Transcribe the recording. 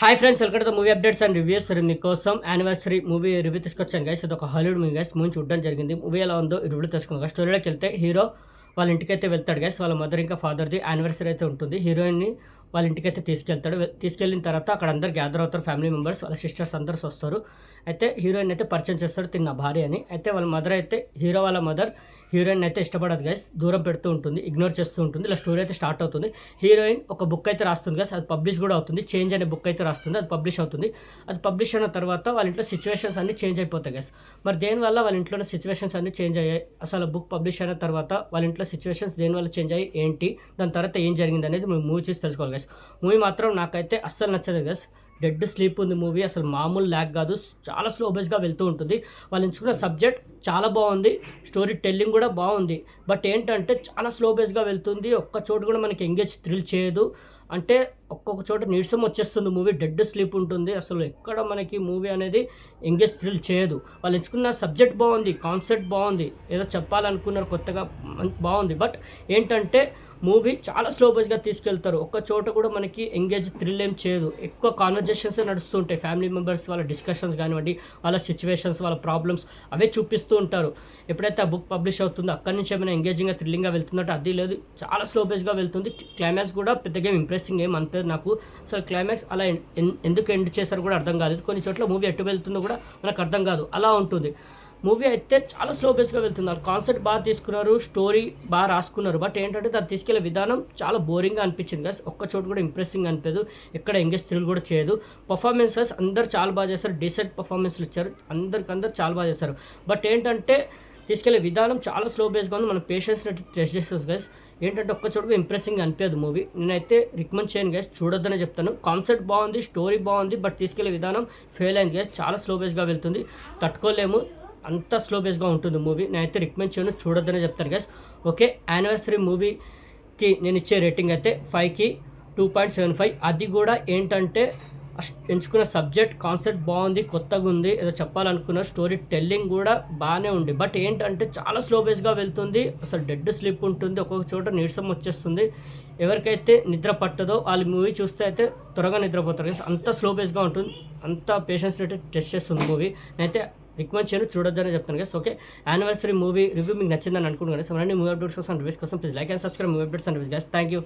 Hi friends, welcome to the movie updates and reviews. మీకోసం anniversary movie review తీసుకొచ్చాను guys. ఇది ఒక Hollywood movie guys. Movie చూడడం జరిగింది. మూవీ ఎలా ఉందో రివ్యూ తెలుసుకుందాం. స్టోరీలోకి వెళ్తే హీరో వాళ్ళ ఇంటికైతే వెళ్తాడు గైస్. వాళ్ళ మదర్ ఇంకా ఫాదర్ది యానివర్సరీ అయితే ఉంటుంది. హీరోయిన్ని వాళ్ళ ఇంటికైతే తీసుకెళ్తాడు. తీసుకెళ్ళిన తర్వాత అక్కడ అందరు గ్యాదర్ అవుతారు. ఫ్యామిలీ మెంబర్స్, వాళ్ళ సిస్టర్స్ అందరు వస్తారు. అయితే హీరోయిన్ అయితే పరిచయం చేస్తాడు, తిన్న భార్య అని. అయితే వాళ్ళ మదర్ అయితే హీరో వాళ్ళ మదర్ హీరోయిన్ అయితే ఇష్టపడదు గైస్, దూరం పెడుతూ ఉంటుంది, ఇగ్నోర్ చేస్తూ ఉంటుంది. ఇలా స్టోరీ అయితే స్టార్ట్ అవుతుంది. హీరోయిన్ ఒక బుక్ అయితే రాస్తుంది గైస్, అది పబ్లిష్ కూడా అవుతుంది. చేంజ్ అనే బుక్ అయితే రాస్తుంది, అది పబ్లిష్ అవుతుంది. అది పబ్లిష్ అయిన తర్వాత వాళ్ళ ఇంట్లో సిచ్యువేషన్స్ అన్ని చేంజ్ అయిపోతాయి గైస్. మరి దేనివల్ల వాళ్ళ ఇంట్లో సిచ్యువేషన్స్ అన్ని చేంజ్ అయ్యాయి, అసలు బుక్ పబ్లిష్ అయిన తర్వాత వాళ్ళ ఇంట్లో సిచ్యువేషన్స్ దేనివల్ల చేంజ్ అయ్యి ఏంటి, దాని తర్వాత ఏం జరిగింది అనేది మేము మూవీ చూసి తెలుసుకోవాలి గైస్. మూవీ మాత్రం నాకైతే అస్సలు నచ్చదు గైస్. డెడ్ స్లీప్ ఉంది మూవీ, అసలు మామూలు ల్యాగ్ కాదు, చాలా స్లో బేస్గా వెళ్తూ ఉంటుంది. వాళ్ళు ఎంచుకున్న సబ్జెక్ట్ చాలా బాగుంది, స్టోరీ టెల్లింగ్ కూడా బాగుంది. బట్ ఏంటంటే చాలా స్లో బేస్గా వెళ్తుంది. ఒక్క చోటు కూడా మనకి ఎంగేజ్ థ్రిల్ చేయదు. అంటే ఒక్కొక్క చోట నీరసం వచ్చేస్తుంది మూవీ, డెడ్ స్లీప్ ఉంటుంది. అసలు ఎక్కడ మనకి మూవీ అనేది ఎంగేజ్ థ్రిల్ చేయదు. వాళ్ళు ఎంచుకున్న సబ్జెక్ట్ బాగుంది, కాన్సెప్ట్ బాగుంది, ఏదో చెప్పాలనుకున్నారు కొత్తగా, బాగుంది. బట్ ఏంటంటే మూవీ చాలా స్లో బేస్గా తీసుకెళ్తారు. ఒక్క చోట కూడా మనకి ఎంగేజ్ థ్రిల్ ఏం చేయదు. ఎక్కువ కాన్వర్జేషన్స్ నడుస్తూ ఉంటాయి. ఫ్యామిలీ మెంబర్స్ వాళ్ళ డిస్కషన్స్ కానివ్వండి, వాళ్ళ సిచ్యువేషన్స్, వాళ్ళ ప్రాబ్లమ్స్ అవే చూపిస్తూ ఉంటారు. ఎప్పుడైతే ఆ బుక్ పబ్లిష్ అవుతుందో అక్కడి నుంచి ఏమైనా ఎంగేజింగ్గా థ్రిల్లింగ్గా వెళ్తుందంటే అది లేదు, చాలా స్లో బేస్గా వెళ్తుంది. క్లైమాక్స్ కూడా పెద్దగా ఇంప్రెసింగ్ ఏం అనిపించదు నాకు. అసలు క్లైమాక్స్ అలా ఎందుకు ఎండ్ చేశారో కూడా అర్థం కాలేదు. కొన్ని చోట్ల మూవీ ఎటు వెళ్తుందో కూడా మనకు అర్థం కాదు, అలా ఉంటుంది. మూవీ అయితే చాలా స్లో బేస్గా వెళ్తున్నారు. కాన్సెప్ట్ బాగా తీసుకున్నారు, స్టోరీ బాగా రాసుకున్నారు. బట్ ఏంటంటే దాన్ని తీసుకెళ్లే విధానం చాలా బోరింగ్గా అనిపించింది గైస్. ఒక్క చోటు కూడా ఇంప్రెసింగ్ అనిపించదు, ఎక్కడ ఎంగేజ్ థ్రిల్ కూడా చేయదు. పర్ఫార్మెన్సెస్ అందరు చాలా బాగా చేస్తారు, డీసెంట్ పర్ఫార్మెన్స్లు ఇచ్చారు, అందరు చాలా బాగా చేస్తారు. బట్ ఏంటంటే తీసుకెళ్లే విధానం చాలా స్లో బేస్గా ఉంది. మనం పేషెన్స్ టెస్ట్ చేస్తాం గైస్. ఏంటంటే ఒక్క చోటుగా ఇంప్రెసింగ్ అనిపించదు మూవీ. నేనైతే రికమెండ్ చేయను గైస్, చూడొద్దనే చెప్తాను. కాన్సెప్ట్ బాగుంది, స్టోరీ బాగుంది, బట్ తీసుకెళ్లే విధానం ఫెయిల్ అయింది గైస్. చాలా స్లో బేస్గా వెళ్తుంది, తట్టుకోలేము, అంత స్లో బేస్గా ఉంటుంది మూవీ. నేనైతే రికమెండ్ చేయను, చూడొద్దనే చెప్తాను గైస్. ఓకే, యానివర్సరీ మూవీకి నేను ఇచ్చే రేటింగ్ అయితే 5కి 2.75. అది కూడా ఏంటంటే ఎంచుకున్న సబ్జెక్ట్ కాన్సెప్ట్ బాగుంది, కొత్తగా ఉంది, ఏదో చెప్పాలనుకున్న స్టోరీ టెల్లింగ్ కూడా బాగానే ఉంది. బట్ ఏంటంటే చాలా స్లో బేస్గా వెళ్తుంది. అసలు డెడ్ స్లీప్ ఉంటుంది, ఒక్కొక్క చోట నీరసం వచ్చేస్తుంది. ఎవరికైతే నిద్ర పట్టదో వాళ్ళు మూవీ చూస్తే అయితే త్వరగా నిద్రపోతారు. అంత స్లో బేస్గా ఉంటుంది, అంత పేషెన్స్ రేట్ టెస్ట్ చేస్తుంది మూవీ. నేనైతే రికమెండ్ చేయను, చూడొద్దని చెప్తాను guys. Okay, anniversary movie review మీకు నచ్చిందని అనుకుంటున్నాను. సో మూవీ అప్డేట్స్ కోసం రివ్యూస్ కోసం please like and subscribe movie updates and reviews guys. Thank you.